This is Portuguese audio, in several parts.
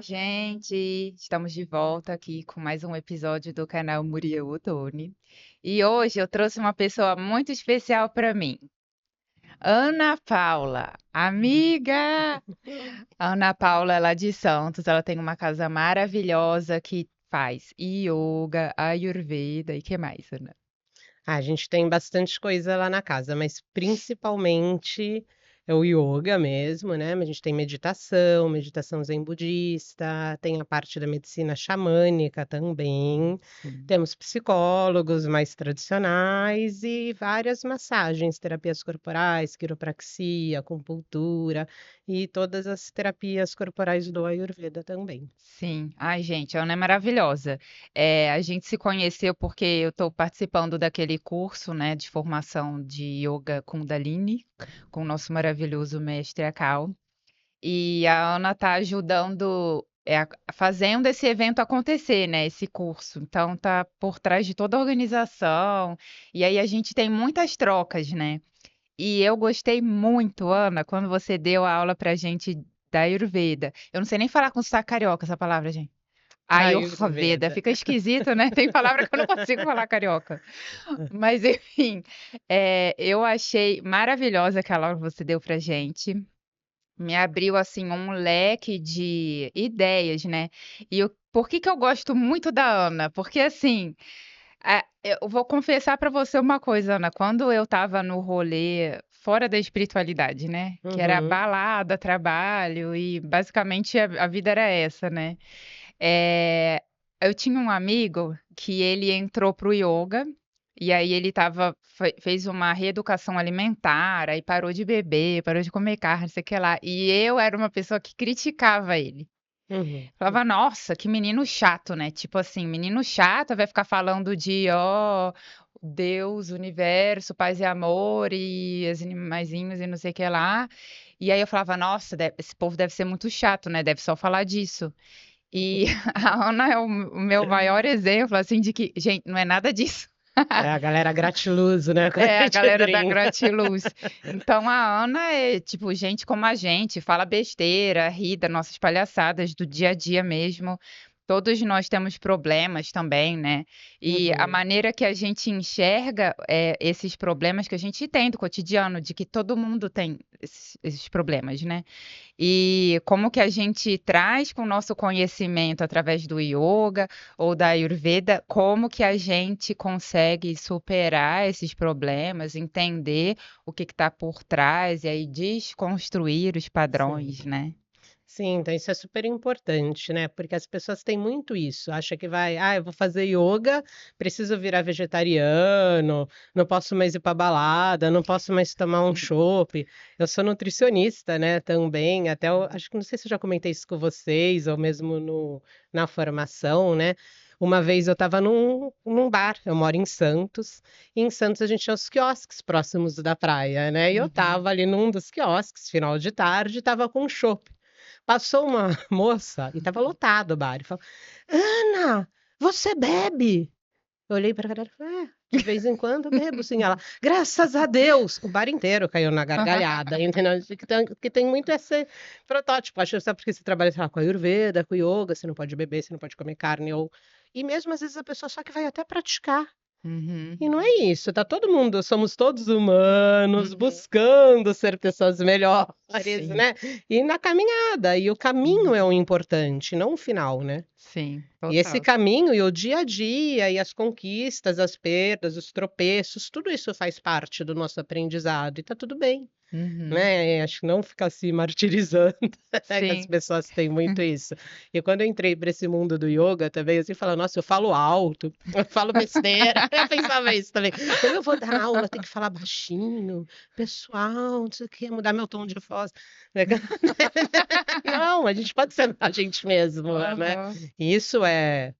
gente! Estamos de volta aqui com mais um episódio do canal Muriel Ottoni. E hoje eu trouxe uma pessoa muito especial para mim, Ana Paula, amiga! A Ana Paula, ela é de Santos, ela tem uma casa maravilhosa que faz yoga, ayurveda e que mais, Ana? A gente tem bastante coisa lá na casa, mas principalmente é o yoga mesmo, né? Mas a gente tem meditação zen budista, tem a parte da medicina xamânica também. Sim. Temos psicólogos mais tradicionais e várias massagens, terapias corporais, quiropraxia, acupuntura e todas as terapias corporais do Ayurveda também. Sim. Ai, gente, a Ana é maravilhosa. A gente se conheceu porque eu estou participando daquele curso, né, de formação de Yoga Kundalini, com o nosso maravilhoso mestre Akal. E a Ana está ajudando, fazendo esse evento acontecer, né, esse curso. Então, tá por trás de toda a organização. E aí a gente tem muitas trocas, né? E eu gostei muito, Ana, quando você deu a aula pra gente da Ayurveda. Eu não sei nem falar com sotaque carioca essa palavra, gente. Ayurveda, Ayurveda. fica esquisito, né? Tem palavra que eu não consigo falar carioca. Mas, enfim, eu achei maravilhosa aquela aula que você deu pra gente. Me abriu, assim, um leque de ideias, né? Por que que eu gosto muito da Ana? Porque, assim, eu vou confessar pra você uma coisa, Ana. Quando eu tava no rolê fora da espiritualidade, né? Que era Uhum. balada, trabalho e basicamente a vida era essa, né? É, eu tinha um amigo que ele entrou pro yoga e aí ele fez uma reeducação alimentar, aí parou de beber, parou de comer carne, não sei o que lá. E eu era uma pessoa que criticava ele. Uhum. Falava, nossa, que menino chato, né? Tipo assim, menino chato vai ficar falando de, ó, Deus, universo, paz e amor e os animaizinhos e não sei o que lá. E aí eu falava, nossa, esse povo deve ser muito chato, né? Deve só falar disso. E a Ana é o meu maior exemplo, assim, de que, gente, não é nada disso. É a galera gratiluz, né? Quando a É a gente galera da brinca. Gratiluz. Então a Ana é tipo gente como a gente, fala besteira, ri das nossas palhaçadas do dia a dia mesmo. Todos nós temos problemas também, né? E a Uhum. maneira que a gente enxerga esses problemas que a gente tem do cotidiano, de que todo mundo tem esses problemas, né? E como que a gente traz com o nosso conhecimento através do yoga ou da Ayurveda, como que a gente consegue superar esses problemas, entender o que está por trás e aí desconstruir os Sim. padrões, né? Sim, então isso é super importante, né? Porque as pessoas têm muito isso, acha que vai, eu vou fazer yoga, preciso virar vegetariano, não posso mais ir para balada, não posso mais tomar um chopp. Eu sou nutricionista, né, também, acho que não sei se eu já comentei isso com vocês ou mesmo na formação, né? Uma vez eu estava num bar, eu moro em Santos, e em Santos a gente tinha os quiosques próximos da praia, né? E eu Uhum. estava ali num dos quiosques, final de tarde, estava com um chopp. Passou uma moça e estava lotado o bar e falou: Ana, você bebe? Eu olhei para ela e falei: de vez em quando eu bebo, sim. Ela, graças a Deus! O bar inteiro caiu na gargalhada, entendeu? Que tem muito esse protótipo. Acho que sabe porque você trabalha, sei lá, com a Ayurveda, com yoga, você não pode beber, você não pode comer carne, ou. E mesmo às vezes a pessoa só que vai até praticar. Uhum. E não é isso, tá todo mundo, somos todos humanos, Uhum. buscando ser pessoas melhores, Sim. né? E na caminhada, e o caminho é Uhum. o importante, não o final, né? Sim, E esse total. caminho, e o dia a dia, e as conquistas, as perdas, os tropeços, tudo isso faz parte do nosso aprendizado, e tá tudo bem. Uhum. Né, acho que não ficar se martirizando, né, que as Sim. pessoas têm muito isso. E quando eu entrei para esse mundo do yoga também, assim, falando, nossa, eu falo alto, eu falo besteira, eu pensava isso também. Como eu vou dar aula, tem que falar baixinho, pessoal, não sei o quê, mudar meu tom de voz. Né? Não, a gente pode ser a gente mesmo, né? Aham. E isso é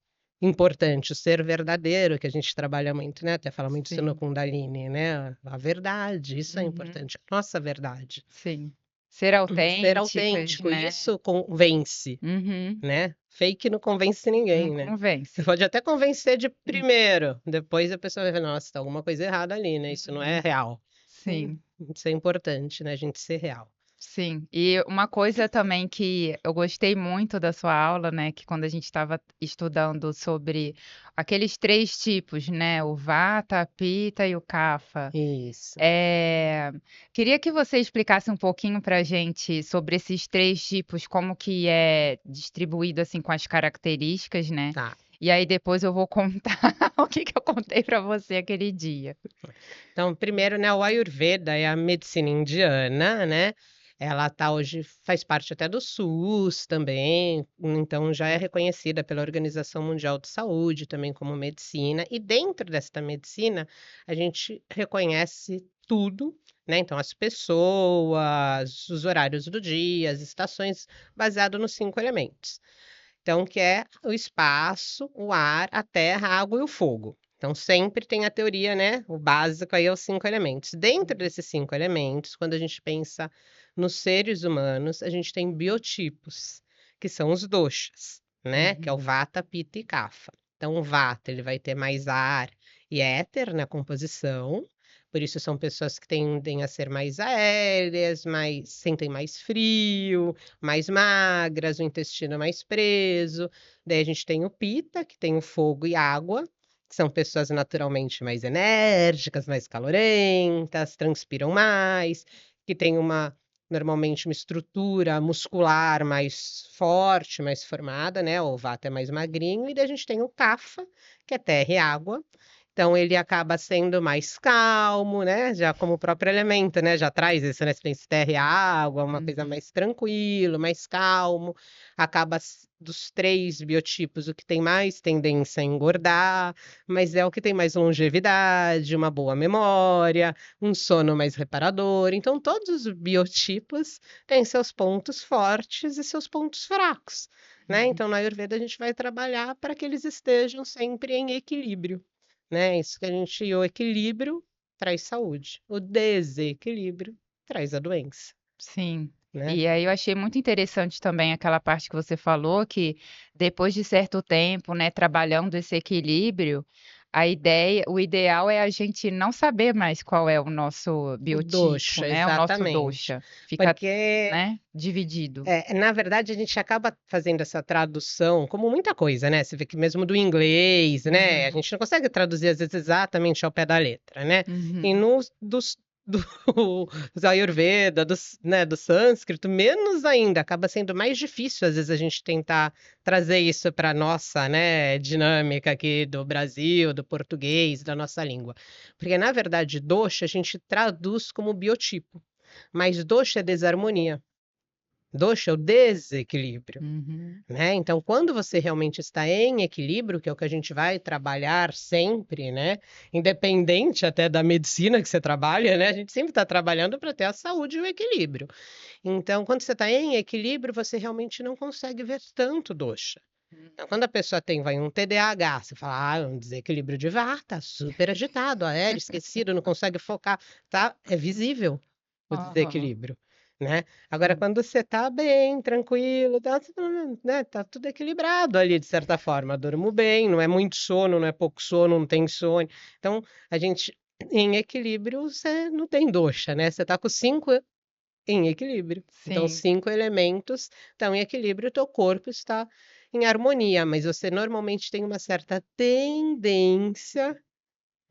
importante, o ser verdadeiro, que a gente trabalha muito, né? Até fala muito isso no Sim. Kundalini, né? A verdade, isso é Uhum. importante, a nossa verdade. Sim. Ser Ser autênticas, autêntico, né? isso convence, Uhum. né? Fake não convence Não ninguém, né? Você convence. pode até convencer de primeiro, depois a pessoa vai ver, nossa, tá alguma coisa errada ali, né? Isso não é Uhum. real. Sim, Isso é importante, né? A gente ser real. Sim, e uma coisa também que eu gostei muito da sua aula, né, que quando a gente estava estudando sobre aqueles 3 tipos, né, o Vata, a Pitta e o Kapha. Isso. Queria que você explicasse um pouquinho pra gente sobre esses 3 tipos, como que é distribuído, assim, com as características, né, Tá. e aí depois eu vou contar o que que eu contei pra você aquele dia. Então, primeiro, né, o Ayurveda é a medicina indiana, né? Ela tá hoje faz parte até do SUS também, então já é reconhecida pela Organização Mundial de Saúde também como medicina. E dentro desta medicina, a gente reconhece tudo, né? Então, as pessoas, os horários do dia, as estações, baseado nos 5 elementos. Então, que é o espaço, o ar, a terra, a água e o fogo. Então, sempre tem a teoria, né? O básico aí é os 5 elementos. Dentro desses 5 elementos, quando a gente pensa nos seres humanos, a gente tem biotipos, que são os doshas, né? Que é o Uhum, Vata, Pitta e Kapha. Então, o Vata, ele vai ter mais ar e éter na composição, por isso são pessoas que tendem a ser mais aéreas, mais sentem mais frio, mais magras, o intestino mais preso. Daí a gente tem o Pita, que tem o fogo e água, que são pessoas naturalmente mais enérgicas, mais calorentas, transpiram mais, que tem normalmente uma estrutura muscular mais forte, mais formada, né? O Vata é mais magrinho, e daí a gente tem o Kapha, que é terra e água. Então ele acaba sendo mais calmo, né, já como o próprio elemento, né, já traz isso, né, você tem terra e água, uma coisa uhum, mais tranquilo, mais calmo, acaba dos 3 biotipos o que tem mais tendência a engordar, mas é o que tem mais longevidade, uma boa memória, um sono mais reparador, então todos os biotipos têm seus pontos fortes e seus pontos fracos, né, uhum. então na Ayurveda a gente vai trabalhar para que eles estejam sempre em equilíbrio. Né, isso que a gente o equilíbrio traz saúde, o desequilíbrio traz a doença, Sim. né. E aí eu achei muito interessante também aquela parte que você falou que depois de certo tempo, né, trabalhando esse equilíbrio, o ideal é a gente não saber mais qual é o nosso O biotipo, dosha, né, o nosso exatamente. dosha. Fica, Porque, né, dividido. na verdade a gente acaba fazendo essa tradução como muita coisa, né, você vê que mesmo do inglês, né, a Uhum, gente não consegue traduzir às vezes exatamente ao pé da letra, né. E uhum. nos do do Ayurveda, do sânscrito, menos ainda, acaba sendo mais difícil às vezes a gente tentar trazer isso para nossa, né, dinâmica aqui do Brasil, do português, da nossa língua. Porque na verdade dosha a gente traduz como biotipo, mas dosha é desarmonia, dosha é o desequilíbrio. Uhum. Né, então quando você realmente está em equilíbrio, que é o que a gente vai trabalhar sempre, né, independente até da medicina que você trabalha, né, a gente sempre está trabalhando para ter a saúde e o equilíbrio. Então quando você está em equilíbrio, você realmente não consegue ver tanto dosha. Então quando a pessoa vai um TDAH, você fala: "Ah, um desequilíbrio de Vata, super agitado, aéreo, esquecido, não consegue focar", tá, é visível o Aham. desequilíbrio, né. Agora Sim. quando você tá bem, tranquilo, tá tudo, né, tá tudo equilibrado ali de certa forma, durmo bem, não é muito sono, não é pouco sono, não tem insônia. Então, a gente em equilíbrio, você não tem dosha, né, você tá com 5 em equilíbrio. Então, os Sim. 5 elementos estão em equilíbrio, o teu corpo está em harmonia, mas você normalmente tem uma certa tendência,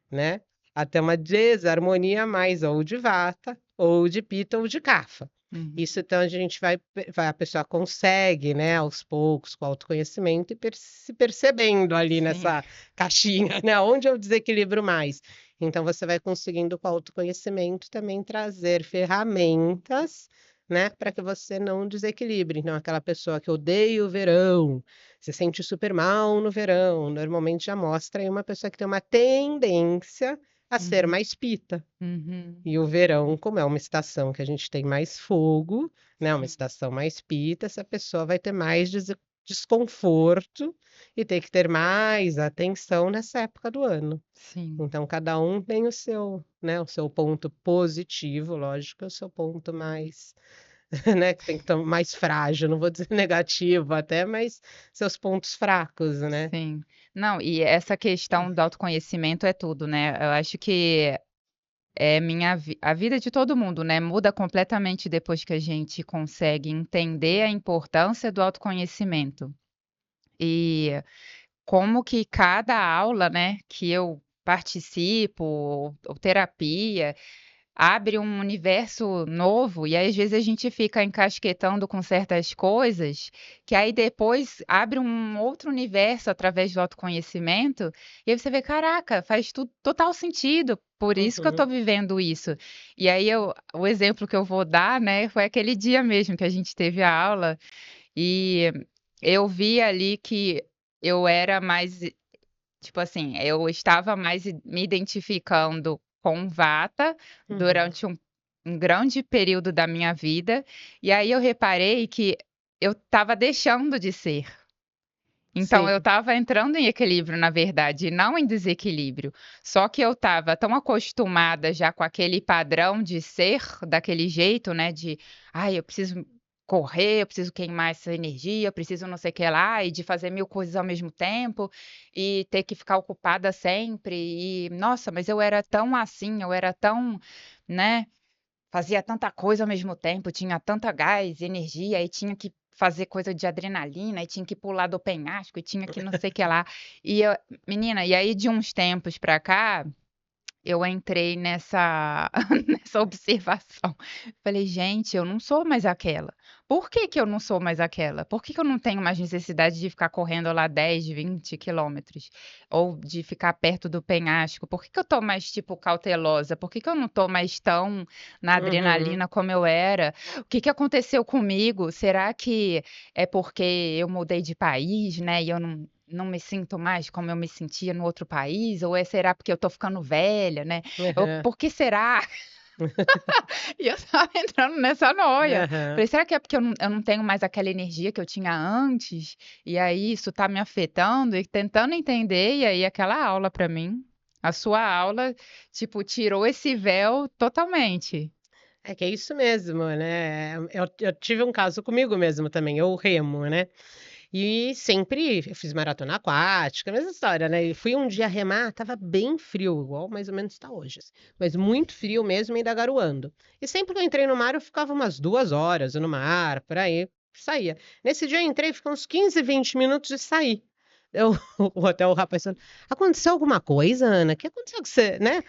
né, a ter uma desarmonia mais ou de Vata, ou de Pitta, ou de Kapha. Uhum. Isso então a gente vai a pessoa consegue, né, aos poucos, com autoconhecimento e se percebendo ali Sim. nessa caixinha, né, onde eu desequilibro mais. Então você vai conseguindo com autoconhecimento também trazer ferramentas, né, para que você não desequilibre. Então aquela pessoa que odeia o verão, se sente super mal no verão, normalmente já mostra aí uma pessoa que tem uma tendência a ser Uhum. mais Pitta. Uhum. E o verão, como é uma estação que a gente tem mais fogo, né, uma Sim. estação mais Pitta, essa pessoa vai ter mais desconforto e ter que ter mais atenção nessa época do ano. Sim. Então cada um tem o seu, né, o seu ponto positivo, lógico, e o seu ponto mais, né, que tem que estar mais frágil, não vou dizer negativo até, mas seus pontos fracos, né. Sim. Não, e essa questão do autoconhecimento é tudo, né. Eu acho que a vida de todo mundo, né? Muda completamente depois que a gente consegue entender a importância do autoconhecimento. E como que cada aula, né, que eu participo, ou terapia, abre um universo novo, e aí às vezes a gente fica encasquetando com certas coisas, que aí depois abre um outro universo através do autoconhecimento, e aí você vê, caraca, faz tudo total sentido. Por isso que eu tô Uhum. vivendo isso. E aí o exemplo que eu vou dar, né, foi aquele dia mesmo que a gente teve a aula e eu vi ali que eu era mais, tipo assim, eu estava mais me identificando com Vata Uhum. durante um grande período da minha vida, e aí eu reparei que eu estava deixando de ser. Então eu Sim. estava entrando em equilíbrio, na verdade, e não em desequilíbrio. Só que eu estava tão acostumada já com aquele padrão de ser daquele jeito, né? De, ai, eu preciso correr, eu preciso queimar essa energia, eu preciso não sei o que lá, e de fazer mil coisas ao mesmo tempo, e ter que ficar ocupada sempre. E, nossa, mas eu era tão assim, eu era tão, né? Fazia tanta coisa ao mesmo tempo, tinha tanta gás, energia, e tinha que fazer coisa de adrenalina, e tinha que pular do penhasco, e tinha que não sei o que lá. E menina, e aí de uns tempos pra cá, eu entrei nessa nessa observação. Falei, gente, eu não sou mais aquela. Por que que eu não sou mais aquela? Por que que eu não tenho mais necessidade de ficar correndo lá 10, 20 quilômetros? Ou de ficar perto do penhasco? Por que que eu tô mais, tipo, cautelosa? Por que que eu não tô mais tão na Uhum. adrenalina como eu era? O que que aconteceu comigo? Será que é porque eu mudei de país, né? E eu não me sinto mais como eu me sentia no outro país? Ou será porque eu tô ficando velha, né? Aham. Por que será? E eu estava entrando nessa noia. Aham. Falei, será que é porque eu não tenho mais aquela energia que eu tinha antes? E aí isso tá me afetando e tentando entender, e aí aquela aula pra mim, a sua aula, tipo, tirou esse véu totalmente. É que é isso mesmo, né. Eu tive um caso comigo mesmo também, eu remo, né. E sempre eu fiz maratona aquática, mesma história, né, e fui um dia remar, estava bem frio, igual mais ou menos está hoje, assim, mas muito frio mesmo e ainda garoando. E sempre que eu entrei no mar, eu ficava umas 2 horas no mar, por aí, saía. Nesse dia eu entrei, fiquei uns 15, 20 minutos e saí. Eu o rapaz falando: "Aconteceu alguma coisa, Ana? O que aconteceu com você, né?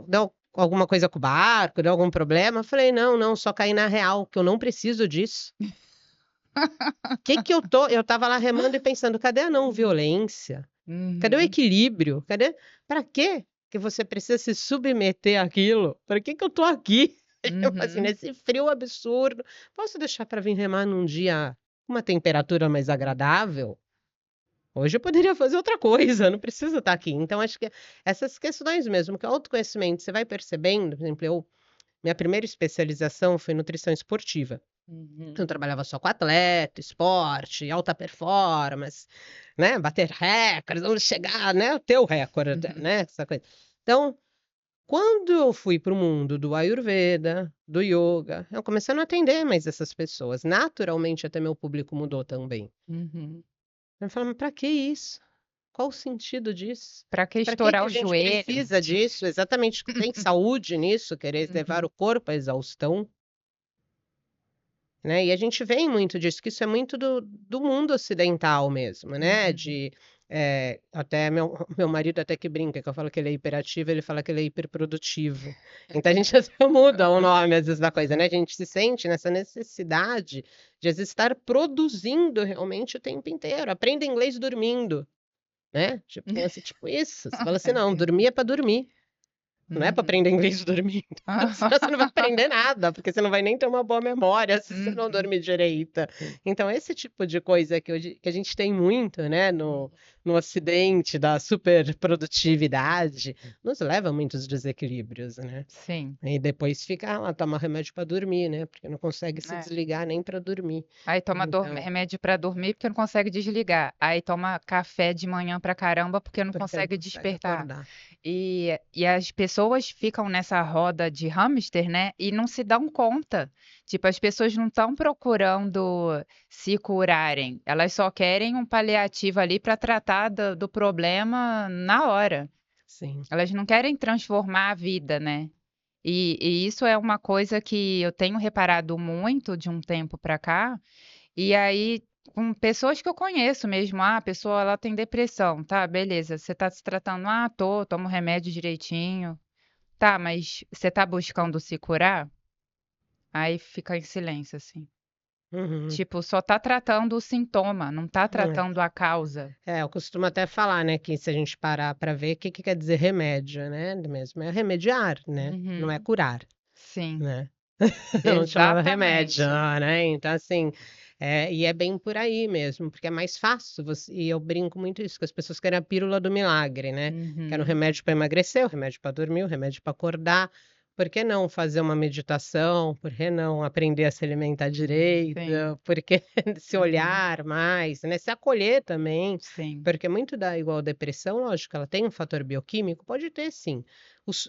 Deu alguma coisa com o barco, deu algum problema?" Eu falei: "Não, não, só caí na real, que eu não preciso disso. Que eu tô", eu estava lá remando e pensando: "Cadê a não violência? Cadê o Uhum, equilíbrio? Cadê para quê que você precisa se submeter àquilo? Para que eu tô aqui?" Eu assim, uhum, nesse frio absurdo, posso deixar para vir remar num dia com uma temperatura mais agradável? Hoje eu poderia fazer outra coisa, não preciso estar aqui. Então acho que essas questões mesmo, que o autoconhecimento você vai percebendo, por exemplo, minha primeira especialização foi nutrição esportiva. uhum, Eu trabalhava só com atleta, esporte, alta performance, né, bater recordes, vamos chegar, né, ter o recorde até, uhum. né, essa coisa. Então, quando eu fui para o mundo do ayurveda, do yoga, eu comecei a não atender mais essas pessoas. Naturalmente até meu público mudou também. Uhum. Eu falava: "Mas pra que isso? Qual o sentido disso? Pra que Para que estourar que a o gente joelho? precisa disso?" Exatamente, tem saúde nisso, querer levar Uhum, o corpo à exaustão, né, e a gente vem muito disso, que isso é muito do mundo ocidental mesmo, né, uhum. de, até meu marido até que brinca, que eu falo que ele é hiperativo, ele fala que ele é hiperprodutivo. Então a gente até muda o nome às vezes da coisa, né, a gente se sente nessa necessidade de às vezes estar produzindo realmente o tempo inteiro. Aprenda inglês dormindo. Né, tipo, tem lance tipo isso, você fala assim: "Não, dormir é para dormir, não é para Uhum. aprender inglês dormindo, senão você não vai aprender nada, porque você não vai nem ter uma boa memória se você não Uhum. dormir direito". Então esse tipo de coisa que hoje que a gente tem muito, né, no ocidente da superprodutividade, nos leva a muitos desequilíbrios, né. Sim, E depois fica lá, toma remédio para dormir, né, porque não consegue se é. desligar nem para dormir. Aí toma Então remédio para dormir porque não consegue desligar. Aí toma café de manhã pra caramba porque não porque não consegue consegue despertar. acordar. E as pessoas ficam nessa roda de hamster, né? E não se dão conta. Tipo, as pessoas não estão procurando se curarem. Elas só querem um paliativo ali para tratar do problema na hora. Sim. Elas não querem transformar a vida, né? E isso é uma coisa que eu tenho reparado muito de um tempo para cá, e aí com pessoas que eu conheço mesmo, a pessoa ela tem depressão, tá, beleza, você tá se tratando, tomo remédio direitinho, tá, mas você tá buscando se curar? Aí fica em silêncio, assim. Uhum. Tipo, só tá tratando o sintoma, não tá tratando a causa. Eu costumo até falar, né, que se a gente parar para ver, o que que quer dizer remédio, né, mesmo, é remediar, né, não é Uhum, curar, sim, né. Não chamava remédio, exatamente. né, então assim, e é bem por aí mesmo, porque é mais fácil e eu brinco muito isso, que as pessoas querem a pílula do milagre, né, querem o Uhum, remédio para emagrecer, o remédio para dormir, o remédio para acordar, por que não fazer uma meditação, por que não aprender a se alimentar direito, sim, por que se uhum, olhar mais, né, se acolher também, sim, porque muito da igual depressão, lógico, ela tem um fator bioquímico, pode ter sim,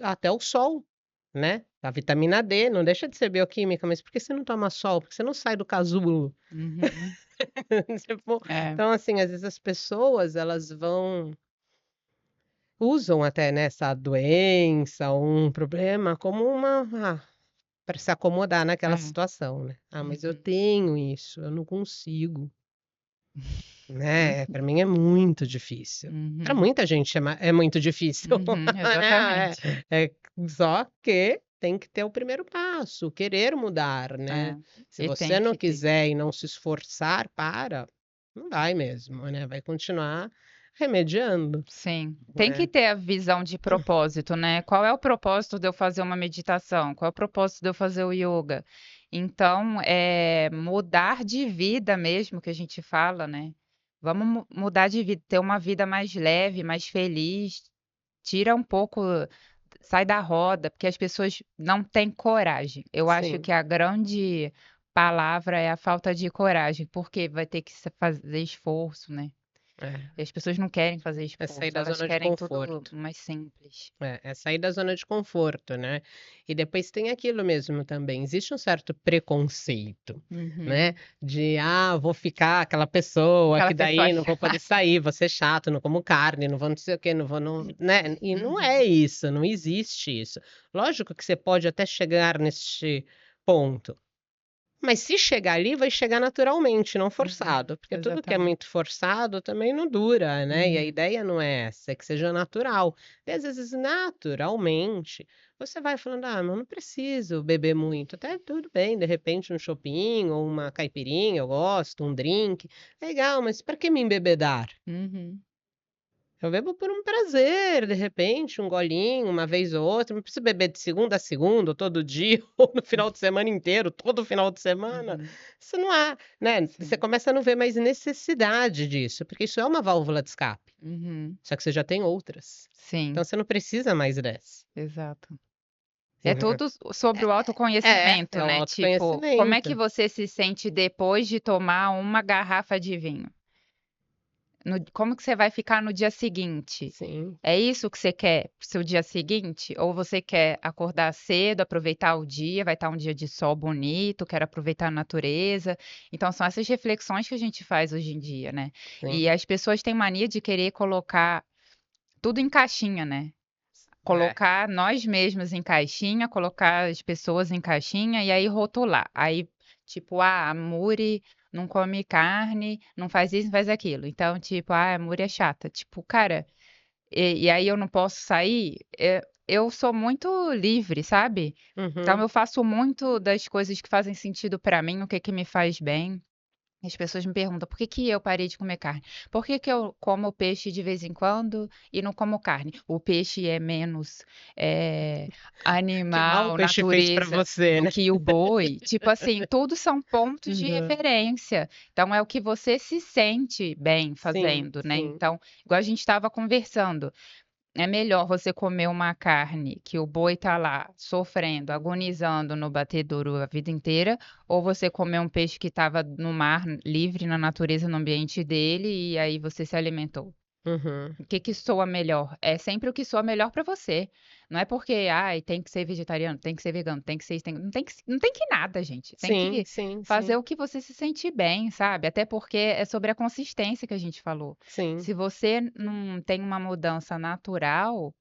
até o sol, né, a vitamina D não deixa de ser bioquímica, mas por que você não toma sol? Por que você não sai do casulo? uhum, Tipo, é, então assim, às vezes as pessoas elas usam até, né, essa doença ou um problema como para se acomodar naquela é, situação, né. "Ah, mas eu uhum, tenho isso, eu não consigo", hum, né, para mim é muito difícil. Para uhum, muita gente é muito difícil, uhum, né, exatamente. só que tem que ter o primeiro passo, querer mudar, né. É, Se e tem você não que ter. quiser e não se esforçar para, não vai mesmo, né, vai continuar remediando, Sim, tem que né. ter a visão de propósito, né? Qual é o propósito de eu fazer uma meditação? Qual é o propósito de eu fazer o yoga? Então, mudar de vida mesmo, que a gente fala, né? Vamos mudar de vida, ter uma vida mais leve, mais feliz, tira um pouco, sai da roda, porque as pessoas não têm coragem. Eu acho Sim, que a grande palavra é a falta de coragem, porque vai ter que fazer esforço, né? é. E as pessoas não querem fazer É sair esforço, da elas zona de querem tudo conforto. mais simples. É sair da zona de conforto, né. E depois tem aquilo mesmo também, existe um certo preconceito, né, Uhum. de: "Ah, vou ficar aquela pessoa Aquela que pessoa daí não vou poder chata. sair, vou ser chato, não como carne, não vou não sei o quê, não vou não", né, e não é Uhum, isso, não existe isso. Lógico que você pode até chegar neste ponto, mas se chegar ali, vai chegar naturalmente, não uhum. forçado, porque tudo que é Exatamente. muito forçado também não dura, né, e a Uhum, ideia não é essa, é que seja natural. E às vezes, naturalmente, você vai falando: "Ah, mas eu não preciso beber muito", até tudo bem, de repente um chopinho ou uma caipirinha, eu gosto, um drink, legal, mas para que me embebedar? uhum, Eu bebo por um prazer, de repente, um golinho, uma vez ou outra, não preciso beber de segunda a segunda, ou todo dia, ou no final de semana inteiro, todo final de semana. uhum. Isso não há, né, você Sim. começa a não ver mais necessidade disso, porque isso é uma válvula de escape, Uhum. só que você já tem outras. Então Sim, você não precisa mais dessa. exato. É tudo sobre o É autoconhecimento, o né, tipo, como é que autoconhecimento. você se sente depois de tomar uma garrafa de vinho? Como que você vai ficar no dia seguinte? Sim, É isso que você quer para o seu dia seguinte? Ou você quer acordar cedo, aproveitar o dia, vai estar um dia de sol bonito, quero aproveitar a natureza. Então, são essas reflexões que a gente faz hoje em dia, né? E sim. as pessoas têm mania de querer colocar tudo em caixinha, né? É. Colocar nós mesmos em caixinha, colocar as pessoas em caixinha e aí rotular. Aí, tipo, a Muri não come carne, não faz isso, não faz aquilo. Então, tipo, a Muri é chata. Tipo, cara, e aí eu não posso sair, eu sou muito livre, sabe? Então Uhum. eu faço muito das coisas que fazem sentido pra mim, o que que me faz bem. As pessoas me perguntam: "Por que que eu parei de comer carne? Por que que eu como peixe de vez em quando e não como carne? O peixe é menos, eh, Que mal o animal, peixe fez pra natureza você, do né. que o boi". Tipo assim, tudo são pontos de Uhum. referência. Então é o que você se sente bem Sim, fazendo, né. sim. Então, igual a gente estava conversando, é melhor você comer uma carne que o boi tá lá sofrendo, agonizando no batedouro a vida inteira, ou você comer um peixe que estava no mar, livre na natureza, no ambiente dele, e aí você se alimentou. Uhum. O que que soa melhor? É sempre o que soa melhor para você. Não é porque, ai, tem que ser vegetariano, tem que ser vegano, tem que ser isso, não tem que nada, gente. Tem Sim, que sim, fazer sim, o que você se sente bem, sabe? Até porque é sobre a consistência que a gente falou. sim. Se você não tem uma mudança natural,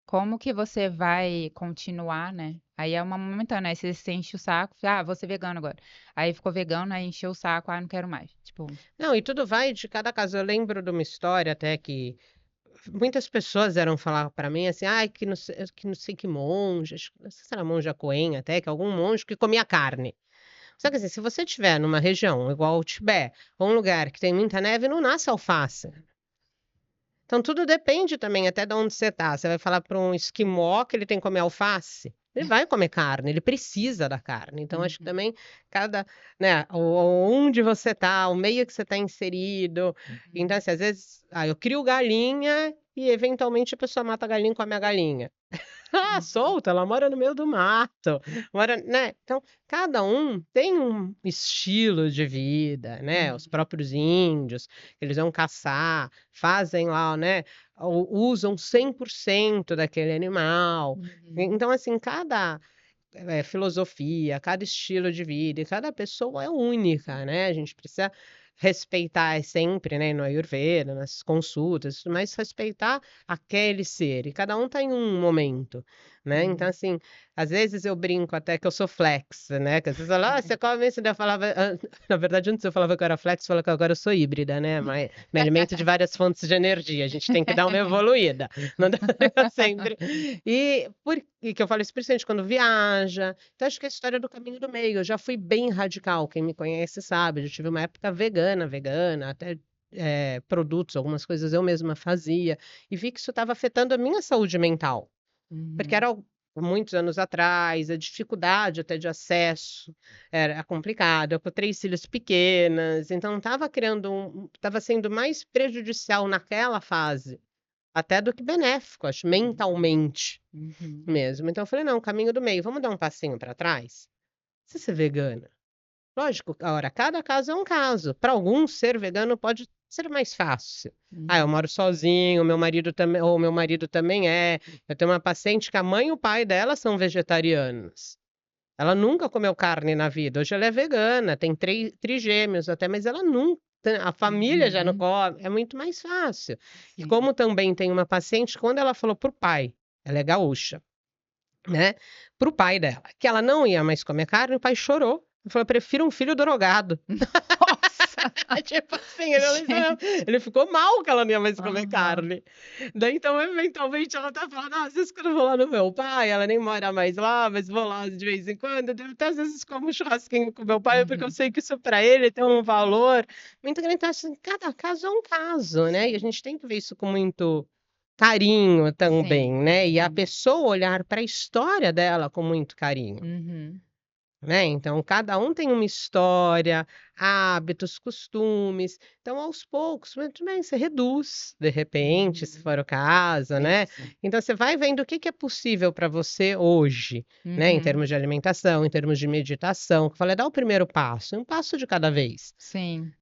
como que você vai continuar, né, Aí é uma momentânea, aí você enche o saco, vou ser vegano agora. Aí ficou vegano, aí encheu o saco, não quero mais. Tipo, Não, e tudo vai de cada caso. Eu lembro de uma história até que muitas pessoas eram falar para mim assim, ai, que não sei que monge, acho que não sei se era monja Coen até, que algum monge que comia carne. Só que assim, se você estiver numa região igual o Tibete, ou um lugar que tem muita neve, não nasce alface. Então tudo depende também até de onde você está. Você vai falar para um esquimó que ele tem que comer alface? Ele vai comer carne, ele precisa da carne. Então acho que uhum, também cada, né, onde você está, o meio que você está inserido. Então assim, às vezes, eu crio galinha e eventualmente a pessoa mata a galinha e come a galinha. Ah, uhum, solta, ela mora no meio do mato, mora, né? Então, cada um tem um estilo de vida, né? Os uhum, próprios índios, eles vão caçar, fazem lá, né? Usam 100% daquele animal. uhum, Então, assim, cada filosofia, cada estilo de vida, e cada pessoa é única, né? A gente precisa respeitar sempre, né, no Ayurveda, nas consultas, mas respeitar aquele ser, e cada um está em um momento, né? Então, uhum. assim, às vezes eu brinco até que eu sou flex, né? Que às vezes falam, você come isso, daí eu falava, na verdade, antes eu falava que eu era flex, eu falava que agora eu sou híbrida, né? Mas me alimento de várias fontes de energia, a gente tem que dar uma evoluída, não dá pra sempre. E que eu falo isso principalmente quando viaja. Então, acho que é a história do caminho do meio. Eu já fui bem radical. Quem me conhece sabe. Eu tive uma época vegana, até produtos, algumas coisas eu mesma fazia. E vi que isso estava afetando a minha saúde mental. Porque Uhum, era muitos anos atrás, a dificuldade até de acesso era complicada. Eu com 3 filhos pequenas, então estava sendo mais prejudicial naquela fase, até do que benéfico, acho, mentalmente. uhum, Mesmo. Então eu falei: "Não, caminho do meio, vamos dar um passinho para trás? Você ser vegana, lógico, agora cada caso é um caso. Para alguns ser vegano pode ser mais fácil. Ah, eu uhum, moro sozinho, meu marido também é. Eu tenho uma paciente que a mãe e o pai dela são vegetarianos. Ela nunca comeu carne na vida, hoje ela é vegana, tem trigêmeos até, mas ela nunca a família já não uhum. come, é muito mais fácil. E Sim. como também tem uma paciente, quando ela falou para o pai, ela é gaúcha, né, para o pai dela, que ela não ia mais comer carne, o pai chorou. Ele falou: "Prefiro um filho drogado". Nossa! Tipo assim, ele ficou mal que ela não ia mais comer Aham. carne. Daí, então, eventualmente, ela tá falando: "Ah, às vezes quando eu vou lá no meu pai", ela nem mora mais lá, mas vou lá de vez em quando, daí até às vezes como um churrasquinho com meu pai, porque eu Uhum. sei que isso pra ele tem um valor muito grande. Então, assim, cada caso é um caso, né, e a Sim, gente tem que ver isso com muito carinho também, sim, né, e a sim. pessoa olhar para a história dela com muito carinho. Uhum. Né, então cada um tem uma história, hábitos, costumes, então aos poucos, mas tudo bem, você reduz, de repente, se Uhum. for o caso, né. Isso. Então você vai vendo o que que é possível para você hoje, né, em Uhum. termos de alimentação, em termos de meditação, que eu falei: "Dá o primeiro passo, um passo de cada vez". Sim.